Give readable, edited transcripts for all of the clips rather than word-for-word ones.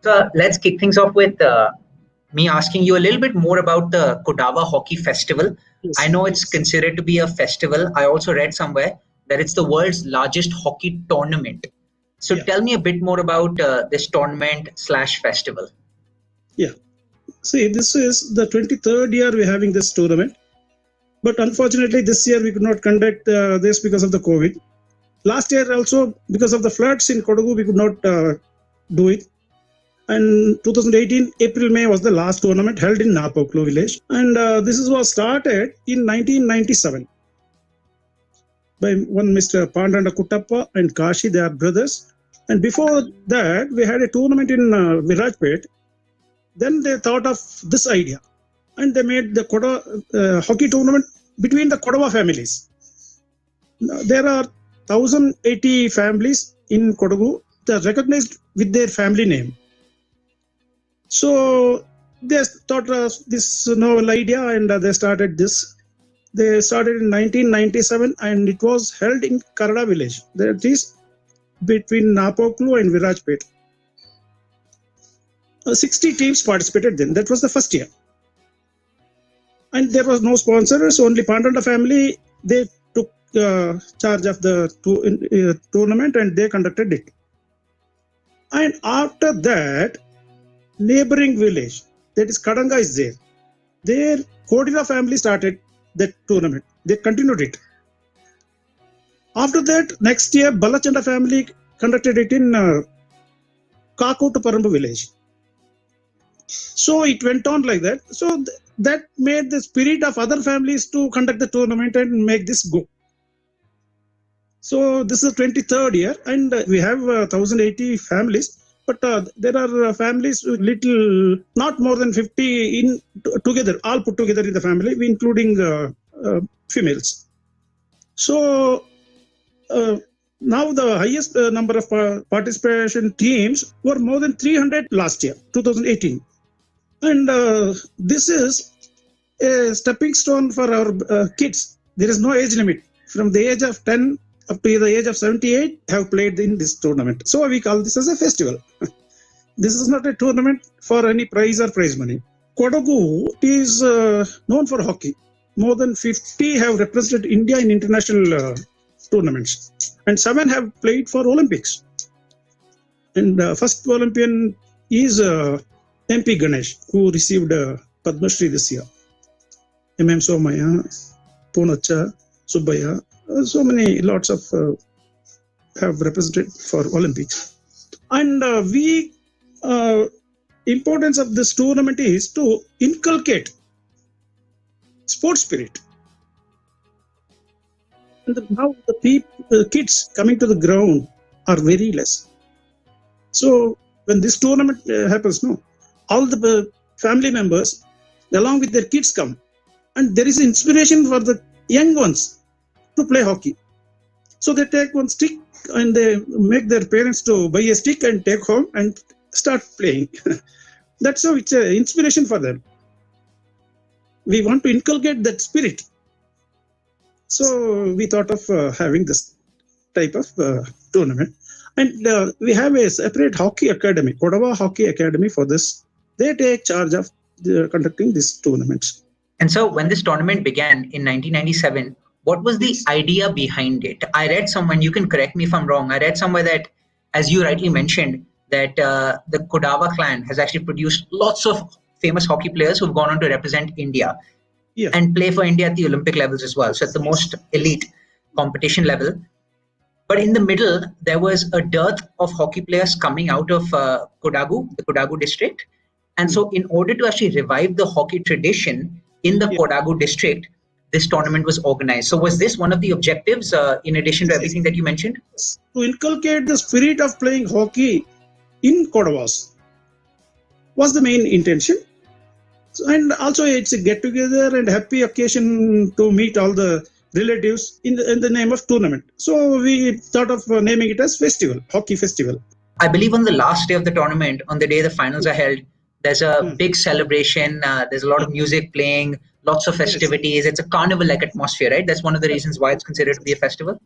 So let's kick things off with me asking you a little bit more about the Kodava Hockey Festival. Yes. I know it's considered to be a festival. I also read somewhere that it's the world's largest hockey tournament. So tell me a bit more about this tournament/festival. Yeah. See, this is the 23rd year we're having this tournament. But unfortunately, this year we could not conduct this because of the COVID. Last year also, because of the floods in Kodagu, we could not do it. And 2018, April-May was the last tournament held in Napoklo village. And this was started in 1997 by one Mr. Pandanda Kuttappa and Kashi, they are brothers. And before that, we had a tournament in Virajpet. Then they thought of this idea. And they made the hockey tournament between the Kodava families. There are 1,080 families in Kodagu. They are recognized with their family name. So they thought of this novel idea and they started this. They started in 1997 and it was held in Karada village. That is between Napoklu and Virajpet. 60 teams participated then. That was the first year. And there was no sponsors, only Pandanda family. They took charge of the tournament and they conducted it. And after that, neighboring village, that is Kadanga is there. Their Kodava family started that tournament. They continued it. After that, next year, Balachanda family conducted it in Kakotu village. So it went on like that. So that made the spirit of other families to conduct the tournament and make this go. So this is the 23rd year and we have 1,080 families. But there are families with little, not more than 50 in together, all put together in the family, including females. So now the highest number of participation teams were more than 300 last year, 2018. And this is a stepping stone for our kids. There is no age limit. From the age of 10 up to the age of 78 have played in this tournament. So we call this as a festival. This is not a tournament for any prize or prize money. Kodagu is known for hockey. More than 50 have represented India in international tournaments. And 7 have played for Olympics. And first Olympian is MP Ganesh, who received Padma Shri this year. MM Somaya, Poonacha, Subbaya, so many lots of have represented for Olympics. And importance of this tournament is to inculcate sports spirit. And now the kids coming to the ground are very less. So when this tournament happens, all the family members along with their kids come. And there is inspiration for the young ones to play hockey. So they take one stick and they make their parents to buy a stick and take home and start playing. That's how it's an inspiration for them. We want to inculcate that spirit. So we thought of having this type of tournament. And we have a separate hockey academy, Kodava Hockey Academy for this. They take charge of conducting these tournaments. And so when this tournament began in 1997, what was the idea behind it? I read somewhere, you can correct me if I'm wrong, I read somewhere that, as you rightly mentioned, that the Kodava clan has actually produced lots of famous hockey players who've gone on to represent India and play for India at the Olympic levels as well. So at the most elite competition level. But in the middle, there was a dearth of hockey players coming out of Kodagu, the Kodagu district. And so in order to actually revive the hockey tradition in the Kodagu district, this tournament was organized. So was this one of the objectives in addition to everything that you mentioned? To inculcate the spirit of playing hockey in Kodavas was the main intention. So, and also it's a get together and happy occasion to meet all the relatives in the name of tournament. So we thought of naming it as festival, hockey festival. I believe on the last day of the tournament, on the day the finals are held, there's a big celebration. There's a lot of music playing, lots of festivities. It's a carnival-like atmosphere, right? That's one of the reasons why it's considered to be a festival.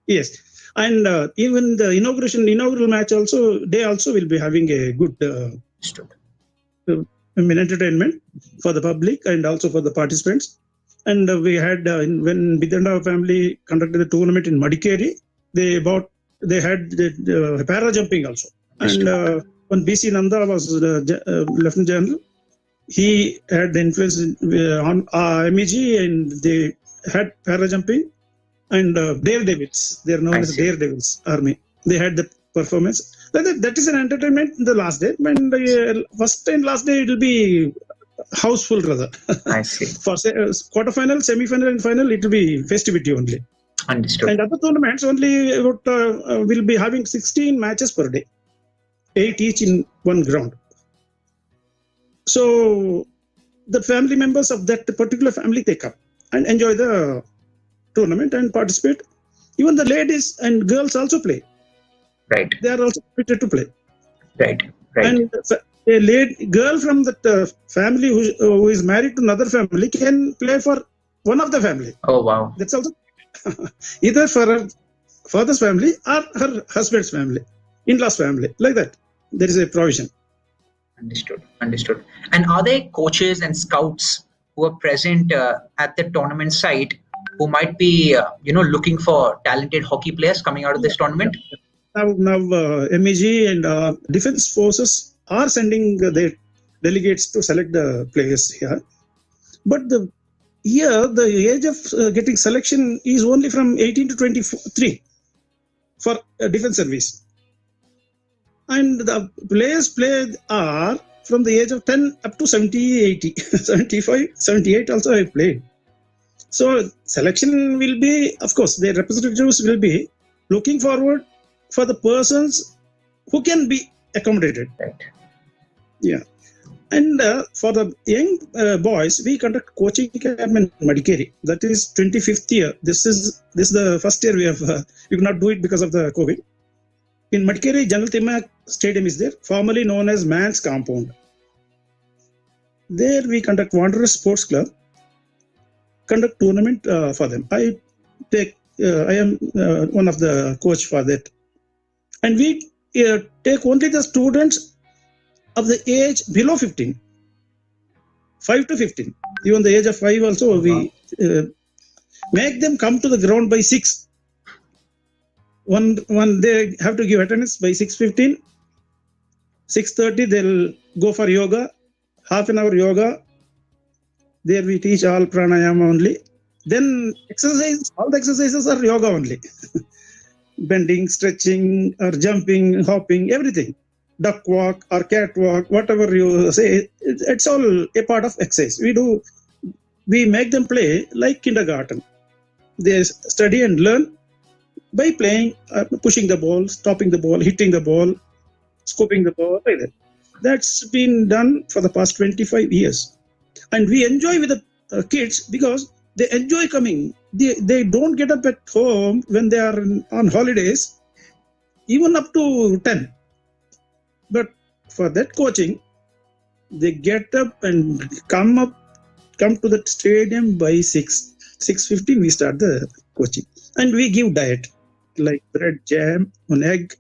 Yes. And even the inaugural match also, they also will be having a good entertainment for the public and also for the participants. And we had when Bidanda family conducted the tournament in Madikeri, they had the para jumping also. And when BC Nanda was Lieutenant General, he had the influence on MEG, and they had para jumping. And Daredevils, they are known as Daredevils Army. They had the performance. That is an entertainment in the last day. And first and last day, it will be houseful rather. I see. For quarterfinal, semi-final, and final, it will be festivity only. Understood. And other tournaments only will be having 16 matches per day, 8 each in one ground. So the family members of that particular family, they come and enjoy the tournament and participate. Even the ladies and girls also play. Right. They are also permitted to play. Right. And a girl from that family who is married to another family can play for one of the family. Oh wow. That's also either for her father's family or her husband's family, in-laws family, like that. There is a provision. Understood. And are there coaches and scouts who are present at the tournament site who might be looking for talented hockey players coming out of this tournament? Now MEG and defense forces are sending their delegates to select the players here. But the age of getting selection is only from 18 to 23 for defense service. And the players played are from the age of 10 up to 70, 80, 75, 78 also I played. So selection will be, of course, their representatives will be looking forward for the persons who can be accommodated. Right. Yeah. And for the young boys, we conduct coaching camp in Madikeri. That is 25th year. This is the first year we have. We could not do it because of the COVID. In Madikeri, General Timak Stadium is there, formerly known as Man's Compound. There we conduct Wanderers Sports Club, conduct tournament for them. I am one of the coach for that. And we take only the students of the age below 15, 5 to 15. Even the age of 5 also, we make them come to the ground by 6. One they have to give attendance by 6:15. 6:30 they'll go for yoga, half an hour yoga. There we teach all pranayama only. Then exercise, all the exercises are yoga only. Bending, stretching, or jumping, hopping, everything. Duck walk or cat walk, whatever you say, it's all a part of exercise. We make them play like kindergarten. They study and learn by playing, pushing the ball, stopping the ball, hitting the ball, scooping the ball, like that. That's been done for the past 25 years. And we enjoy with the kids because they enjoy coming. They don't get up at home when they are on holidays, even up to 10. But for that coaching, they get up and come to the stadium by 6:15. We start the coaching, and we give diet like bread, jam, an egg,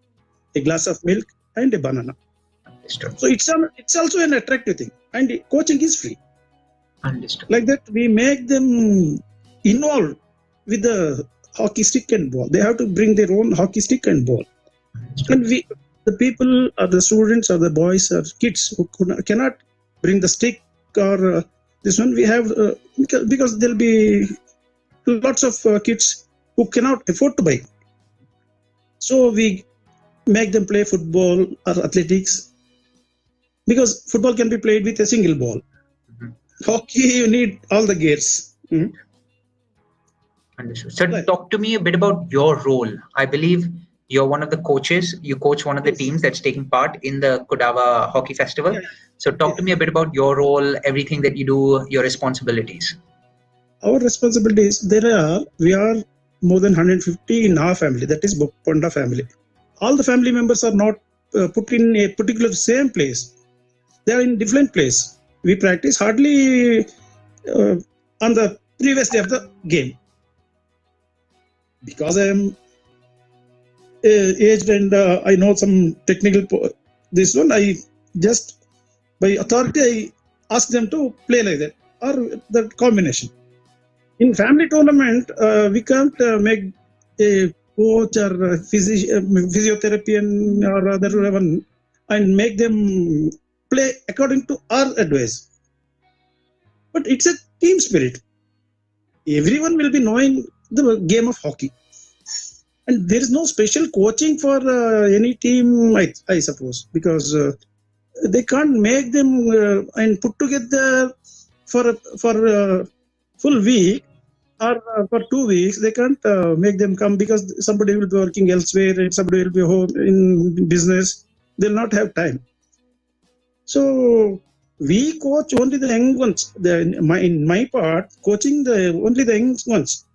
a glass of milk, and a banana. Understood. So it's also an attractive thing, and coaching is free. Understood. Like that, we make them involved with the hockey stick and ball. They have to bring their own hockey stick and ball. Understood. And the people or the students or the boys or kids who cannot bring the stick or this one, we have because there'll be lots of kids who cannot afford to buy. So we make them play football or athletics, because football can be played with a single ball. Mm-hmm. Hockey, you need all the gears. Mm-hmm. Understood. So talk to me a bit about your role. I believe you're one of the coaches. You coach one of the teams that's taking part in the Kodava Hockey Festival. Yeah. So talk to me a bit about your role, everything that you do, your responsibilities. Our responsibilities, we are more than 150 in our family. That is Ponda family. All the family members are not put in a particular same place. They are in different place. We practice hardly on the previous day of the game. Because I am aged and I know some technical. This one, I just by authority, I ask them to play like that or the combination. In family tournament, we can't make a coach or a physiotherapy or other one and make them play according to our advice. But it's a team spirit. Everyone will be knowing the game of hockey. And there is no special coaching for any team, I suppose, because they can't make them and put together for a full week or for 2 weeks. They can't make them come because somebody will be working elsewhere and somebody will be home in business. They'll not have time. So we coach only the young ones. In my part, coaching only the young ones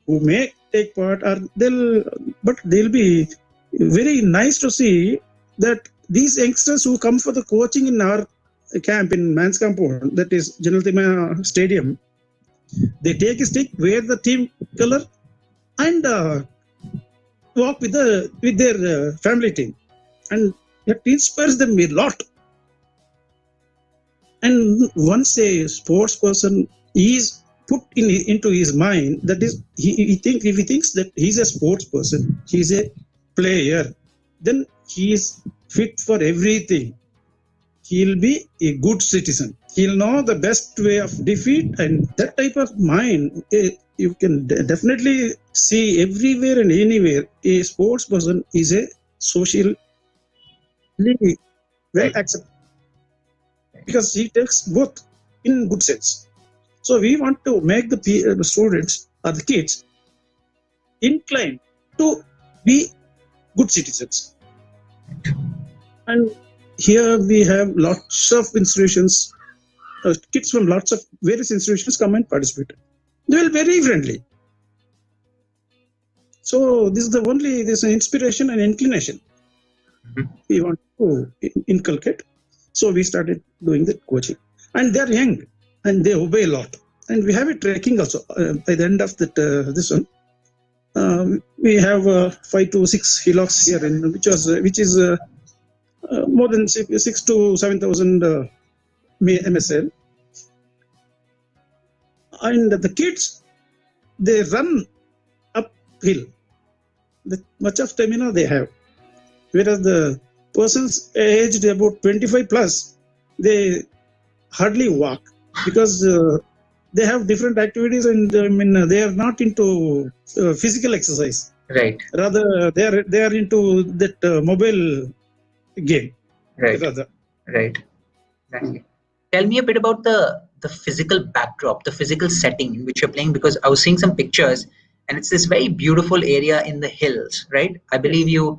who may take part, but they'll be very nice to see that these youngsters who come for the coaching in our camp in Man's Compound, that is General Thima Stadium, they take a stick, wear the team color, and walk with their family team, and it inspires them a lot. And once a sports person is put into his mind, that is, if he thinks that he's a sports person, he's a player, then he is fit for everything. He'll be a good citizen. He'll know the best way of defeat, and that type of mind you can definitely see everywhere and anywhere. A sports person is a socially well accepted because he takes both in good sense. So we want to make the students or the kids inclined to be good citizens. And here we have lots of institutions, kids from lots of various institutions come and participate. They will be very friendly. So this is an inspiration and inclination we want to inculcate. So we started doing the coaching. And they're young and they obey a lot. And we have a trekking also. By the end of this one, we have 5 to 6 hillocks here, which is more than 6 to 7,000 MSL. And the kids, they run uphill. Much of stamina they have. Whereas the persons aged about 25 plus, they hardly walk because they have different activities and they are not into physical exercise. Right. Rather, they are into that mobile game. Right. Rather. Right. Exactly. Tell me a bit about the physical backdrop, the physical setting in which you're playing, because I was seeing some pictures and it's this very beautiful area in the hills, right? I believe you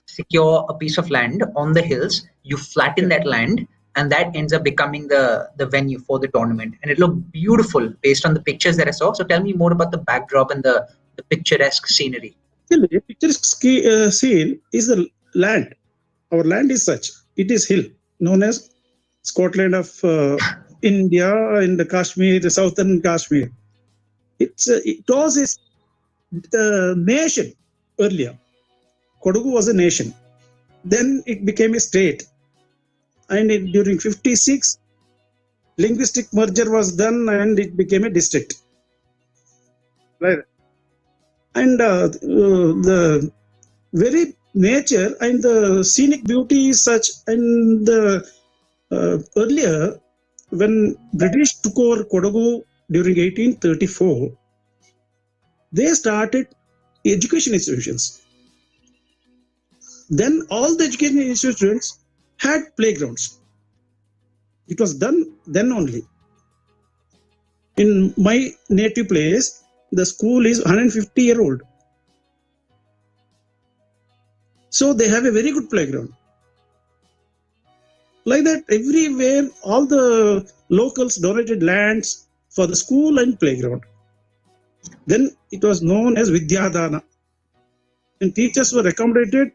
secure a piece of land on the hills, you flatten that land, and that ends up becoming the venue for the tournament. And it looked beautiful based on the pictures that I saw. So tell me more about the backdrop and the picturesque scenery. The picturesque scene is the land. Our land is such. It is hill, known as Scotland of India and Kashmir, the southern Kashmir. It was a nation earlier. Kodagu was a nation. Then it became a state. And during 56, linguistic merger was done and it became a district. Right. And the very nature and the scenic beauty is such. And earlier, when British took over Kodagu during 1834, they started education institutions. Then all the education institutions had playgrounds. It was done then only. In my native place, the school is 150-year-old. So they have a very good playground. Like that, everywhere, all the locals donated lands for the school and playground. Then it was known as Vidyadana. And teachers were accommodated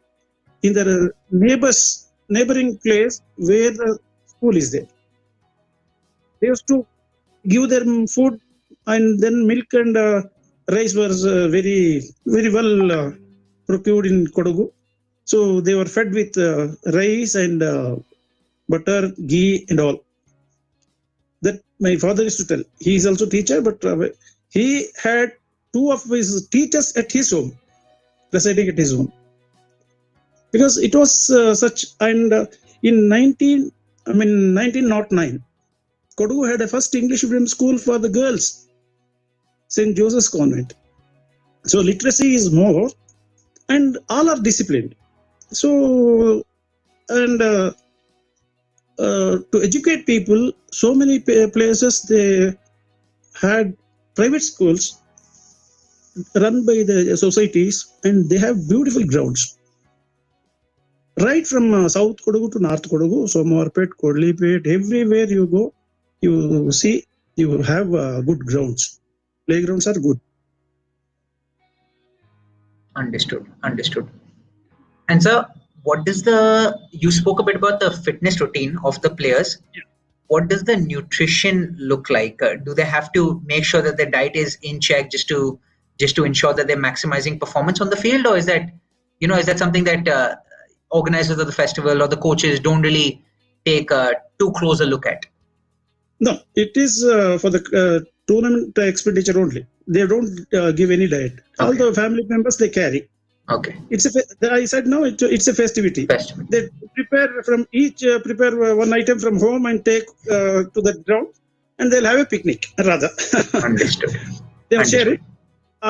in their neighboring place where the school is there. They used to give them food and then milk and rice was very well procured in Kodagu. So they were fed with rice and butter, ghee and all. That my father used to tell. He is also teacher, but he had two of his teachers at his home, residing at his home. Because it was such, and in 1909, Kodagu had a first English medium school for the girls, St. Joseph's Convent. So literacy is more, and all are disciplined. So, and to educate people, so many places they had private schools run by the societies, and they have beautiful grounds. Right from South Kodagu to North Kodagu, Somarpet, Kodlipet, everywhere you go, you see you have good grounds. Playgrounds are good. Understood. And sir, you spoke a bit about the fitness routine of the players. Yeah. What does the nutrition look like? Do they have to make sure that their diet is in check just to ensure that they're maximizing performance on the field, or is that something that organizers of the festival or the coaches don't really take too close a look at? No, it is for the tournament expenditure only. They don't give any diet. Okay. All the family members they carry. Okay. I said no. It's a festivity. They prepare from each prepare one item from home and take to the ground, and they'll have a picnic. Rather. Understood. They'll share it.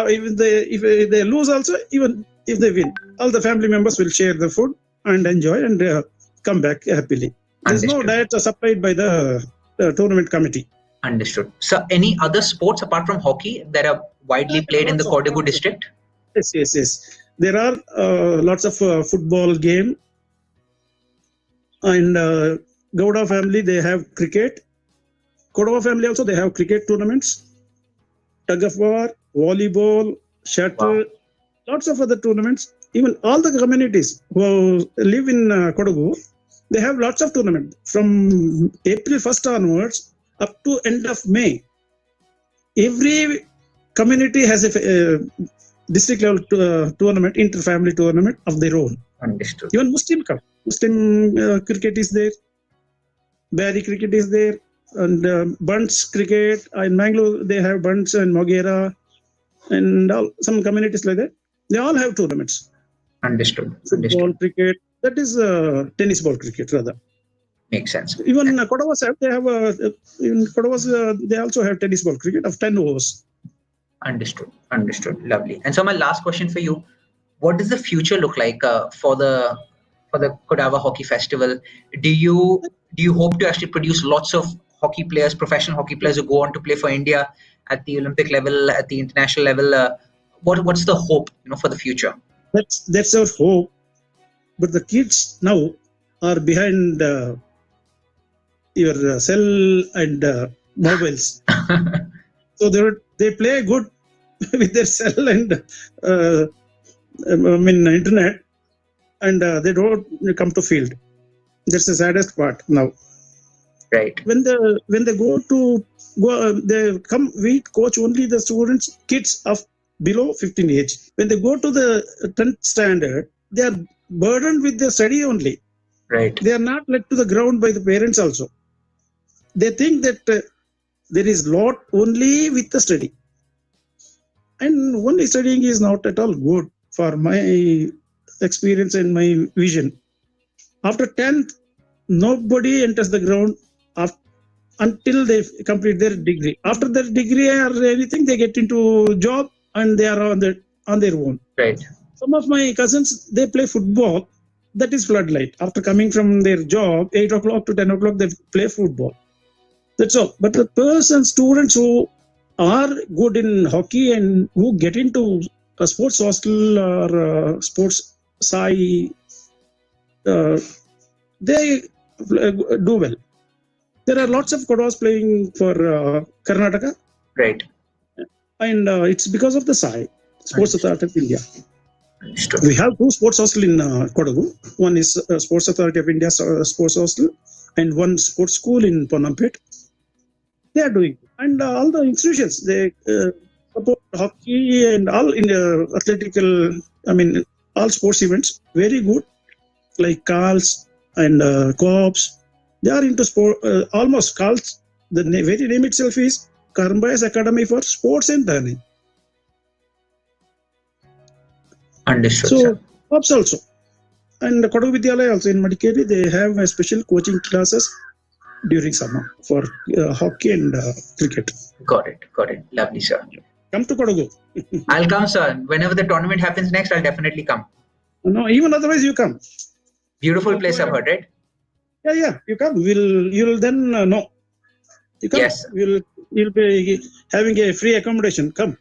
Even if they lose also, even if they win, all the family members will share the food and enjoy and come back happily. There's no diet supplied by the tournament committee. Understood. So, any other sports apart from hockey that are widely played in the Kodagu district? Yes. There are lots of football game, and Gowda family they have cricket. Kodava family also they have cricket tournaments, tug of war, volleyball, shuttle, wow. Lots of other tournaments. Even all the communities who live in Kodagu, they have lots of tournaments from April 1st onwards up to end of May. Every community has a district level tournament, inter-family tournament of their own. Understood. Even Muslim cricket is there, Barry cricket is there, and Bunts cricket. In Mangalore they have Bunts and Mogera, and some communities like that. They all have tournaments. Understood. Football cricket, that is tennis ball cricket rather. Makes sense. Even Kodava they also have tennis ball cricket of 10 overs. Understood. Lovely. And so my last question for you: what does the future look like for the Kodava Hockey Festival? Do you hope to actually produce lots of hockey players, professional hockey players who go on to play for India at the Olympic level, at the international level? What's the hope, for the future? That's our hope. But the kids now are behind your cell and mobiles. So they play good with their cell and internet, and they don't come to field. That's the saddest part now. Right. When they they come. We coach only the students, kids of below 15 age. When they go to the 10th standard, they are burdened with their study only. Right. They are not led to the ground by the parents also. They think that there is lot only with the study. And only studying is not at all good for my experience and my vision. After 10th, nobody enters the ground until they complete their degree. After their degree or anything, they get into job and they are on their own. Right. Some of my cousins, they play football. That is floodlight. After coming from their job, 8 o'clock to 10 o'clock, they play football. That's all. But the students who are good in hockey and who get into a sports hostel or sports sai, they do well. There are lots of Kodavas playing for Karnataka. Right. And it's because of the SAI, Sports Authority of India. Understood. We have 2 sports hostels in Kodagu. One is Sports Authority of India sports hostel and one sports school in Poonacha. They are doing. And all the institutions, they support hockey and all in athletical, all sports events. Very good, like Carls and co-ops. They are into sport, almost Carls. The very name itself is Karmbay's Academy for Sports and Learning. Understood, So, sir. co-ops also. And Kodava Vidyalaya also in Madikeri, they have special coaching classes during summer for hockey and cricket. Got it. Lovely, sir. Come to Kodagu. I'll come, sir. Whenever the tournament happens next, I'll definitely come. No, even otherwise you come. Beautiful place, I've heard, right? Yeah, you come. You'll then know. You come. Yes. You'll be having a free accommodation. Come.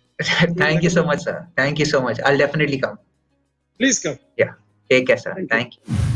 Thank you so much, sir. Thank you so much. I'll definitely come. Please come. Yeah. Take care, sir. Thank you.